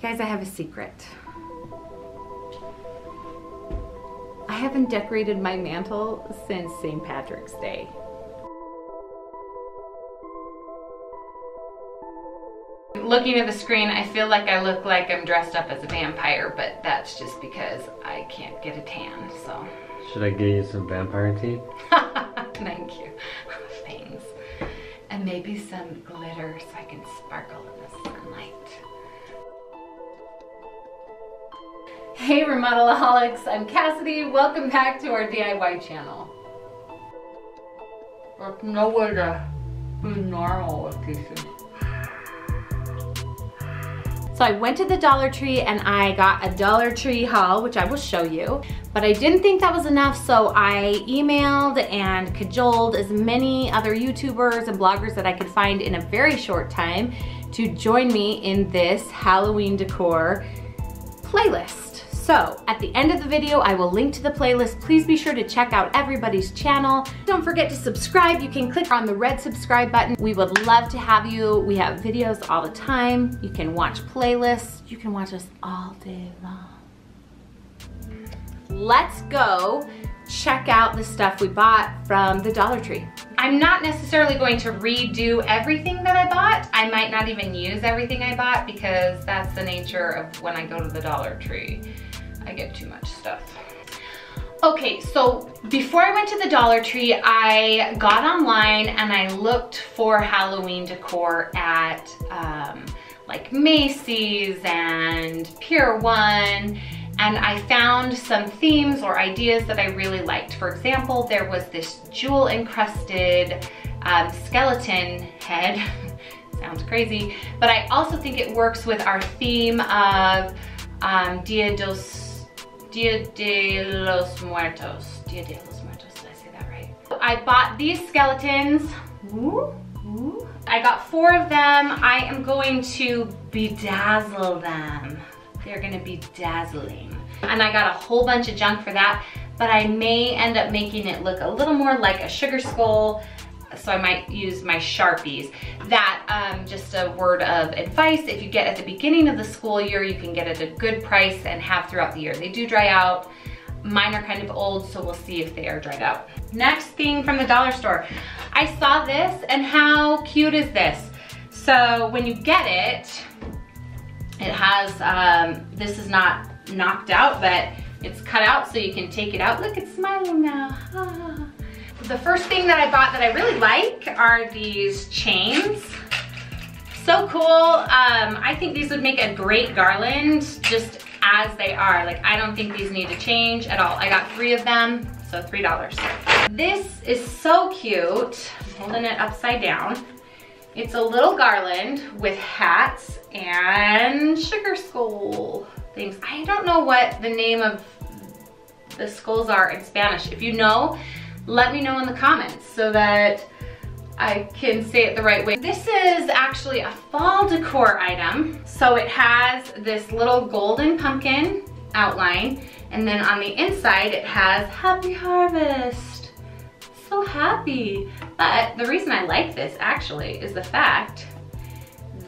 Guys, I have a secret. I haven't decorated my mantle since St. Patrick's Day. Looking at the screen, I feel like I look like I'm dressed up as a vampire, but that's just because I can't get a tan, so. Should I get you some vampire teeth? Thank you. Thanks. And maybe some glitter so I can sparkle in the sunlight. Hey Remodelaholics, I'm Cassidy. Welcome back to our DIY channel. There's no way to be normal with these things. So I went to the Dollar Tree and I got a Dollar Tree haul, which I will show you, but I didn't think that was enough, so I emailed and cajoled as many other YouTubers and bloggers that I could find in a very short time to join me in this Halloween decor playlist. So at the end of the video, I will link to the playlist. Please be sure to check out everybody's channel. Don't forget to subscribe. You can click on the red subscribe button. We would love to have you. We have videos all the time. You can watch playlists. You can watch us all day long. Let's go check out the stuff we bought from the Dollar Tree. I'm not necessarily going to redo everything that I bought. I might not even use everything I bought because that's the nature of when I go to the Dollar Tree. I get too much stuff. Okay, so before I went to the Dollar Tree, I got online and I looked for Halloween decor at like Macy's and Pier 1, and I found some themes or ideas that I really liked. For example, there was this jewel encrusted skeleton head. Sounds crazy, but I also think it works with our theme of Dia de Los Muertos. Dia de los Muertos, did I say that right? I bought these skeletons. Ooh, ooh. I got 4 of them. I am going to bedazzle them. They're gonna be dazzling. And I got a whole bunch of junk for that, but I may end up making it look a little more like a sugar skull, so I might use my Sharpies. That, just a word of advice, if you get at the beginning of the school year, you can get at a good price and have throughout the year. They do dry out. Mine are kind of old, so we'll see if they are dried out. Next thing from the dollar store. I saw this, and how cute is this? So when you get it, it has, this is not knocked out, but it's cut out so you can take it out. Look, it's smiling now. Ah. The first thing that I bought that I really like are these chains. So cool. I think these would make a great garland just as they are. Like, I don't think these need to change at all. I got 3 of them, so $3. This is so cute. I'm holding it upside down. It's a little garland with hats and sugar skull things. I don't know what the name of the skulls are in Spanish. If you know, let me know in the comments so that I can say it the right way. This is actually a fall decor item. So it has this little golden pumpkin outline, and then on the inside it has Happy Harvest. So happy. But the reason I like this actually is the fact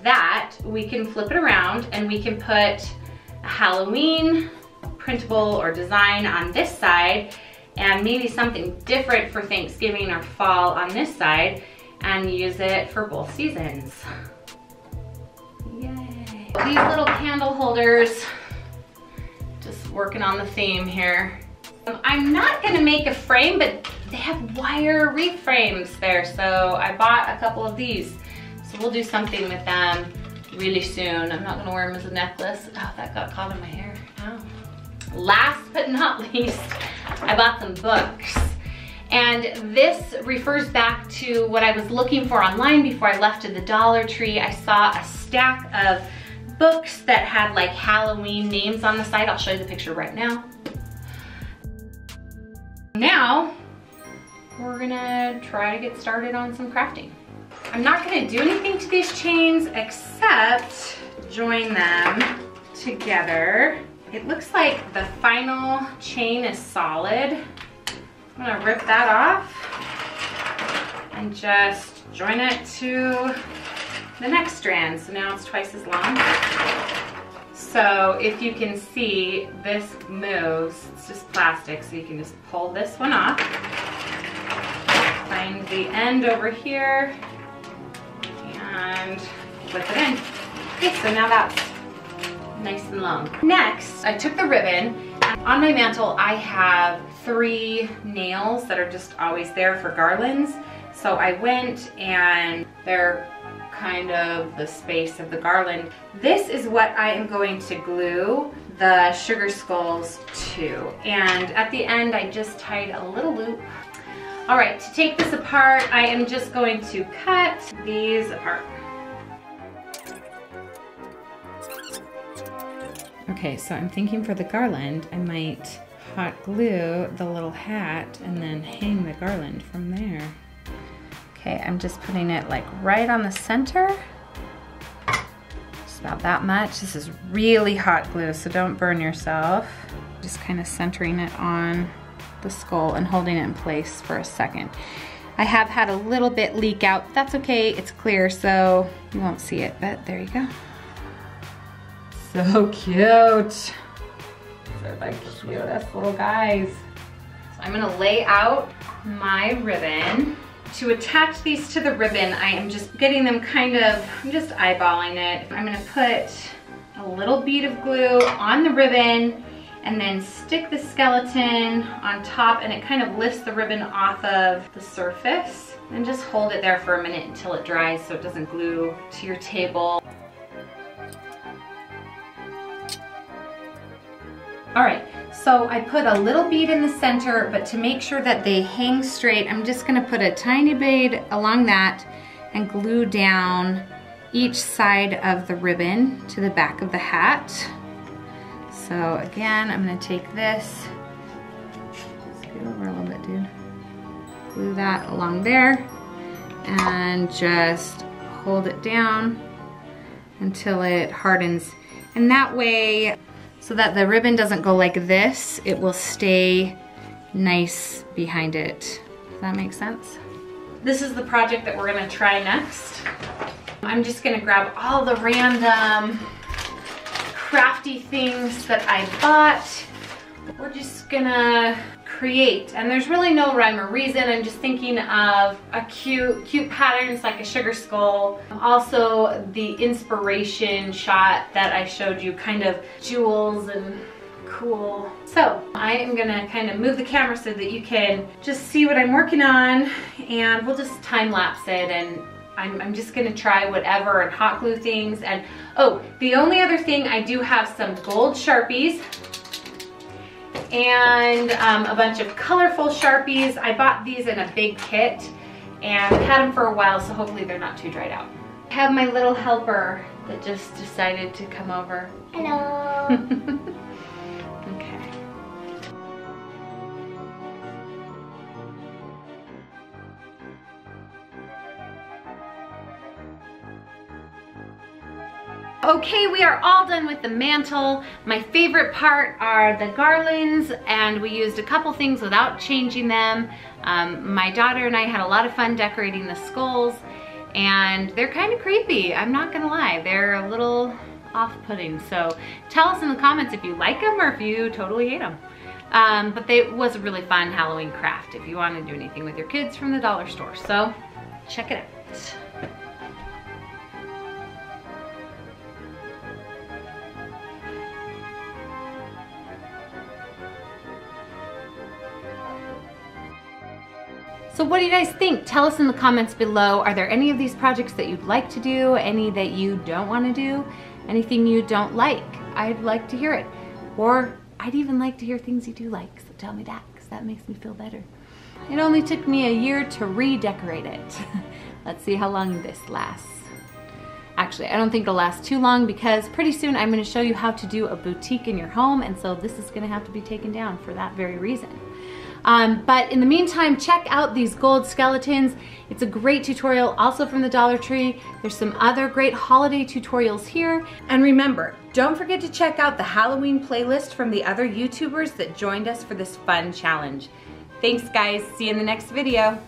that we can flip it around and we can put a Halloween printable or design on this side, and maybe something different for Thanksgiving or fall on this side, and use it for both seasons. Yay. These little candle holders, just working on the theme here. I'm not gonna make a frame, but they have wire wreath frames there, so I bought a couple of these. So we'll do something with them really soon. I'm not gonna wear them as a necklace. Oh, that got caught in my hair. Oh. Last but not least, I bought some books. And this refers back to what I was looking for online before I left to the Dollar Tree. I saw a stack of books that had like Halloween names on the side. I'll show you the picture right now. Now, we're gonna try to get started on some crafting. I'm not gonna do anything to these chains except join them together. It looks like the final chain is solid. I'm gonna rip that off and just join it to the next strand. So now it's twice as long. So if you can see, this moves. It's just plastic, so you can just pull this one off. Find the end over here and flip it in. Okay, so now that's nice and long. Next, I took the ribbon. On my mantle, I have 3 nails that are just always there for garlands. So I went and they're kind of the space of the garland. This is what I am going to glue the sugar skulls to. And at the end, I just tied a little loop. All right, to take this apart, I am just going to cut these apart. Okay, so I'm thinking for the garland, I might hot glue the little hat and then hang the garland from there. Okay, I'm just putting it like right on the center. Just about that much. This is really hot glue, so don't burn yourself. Just kind of centering it on the skull and holding it in place for a second. I have had a little bit leak out. That's okay, it's clear, so you won't see it, but there you go. So cute. They're like the cutest little guys. So I'm gonna lay out my ribbon. To attach these to the ribbon, I am just getting them I'm just eyeballing it. I'm gonna put a little bead of glue on the ribbon and then stick the skeleton on top, and it kind of lifts the ribbon off of the surface. And just hold it there for a minute until it dries so it doesn't glue to your table. All right, so I put a little bead in the center, but to make sure that they hang straight, I'm just gonna put a tiny bead along that and glue down each side of the ribbon to the back of the hat. So again, I'm gonna take this, scoot over a little bit, dude. Glue that along there and just hold it down until it hardens. And that way, so that the ribbon doesn't go like this, it will stay nice behind it. Does that make sense? This is the project that we're gonna try next. I'm just gonna grab all the random crafty things that I bought. We're just gonna create, and there's really no rhyme or reason. I'm just thinking of a cute patterns like a sugar skull. Also the inspiration shot that I showed you, kind of jewels and cool. So I am gonna kind of move the camera so that you can just see what I'm working on, and we'll just time lapse it, and I'm just gonna try whatever and hot glue things. And oh, the only other thing, I do have some gold Sharpies and a bunch of colorful Sharpies. I bought these in a big kit and had them for a while, so hopefully they're not too dried out. I have my little helper that just decided to come over. Hello. Okay. Okay, we are all done with the mantle. My favorite part are the garlands, and we used a couple things without changing them. My daughter and I had a lot of fun decorating the skulls, and they're kind of creepy, I'm not gonna lie. They're a little off-putting, so tell us in the comments if you like them or if you totally hate them. But it was a really fun Halloween craft if you want to do anything with your kids from the dollar store, so check it out. So what do you guys think? Tell us in the comments below. Are there any of these projects that you'd like to do? Any that you don't want to do? Anything you don't like? I'd like to hear it. Or I'd even like to hear things you do like, so tell me that, because that makes me feel better. It only took me a year to redecorate it. Let's see how long this lasts. Actually, I don't think it'll last too long, because pretty soon I'm going to show you how to do a boutique in your home, and so this is going to have to be taken down for that very reason. But in the meantime, check out these gold skeletons. It's a great tutorial, also from the Dollar Tree. There's some other great holiday tutorials here. And remember, don't forget to check out the Halloween playlist from the other YouTubers that joined us for this fun challenge. Thanks guys, see you in the next video.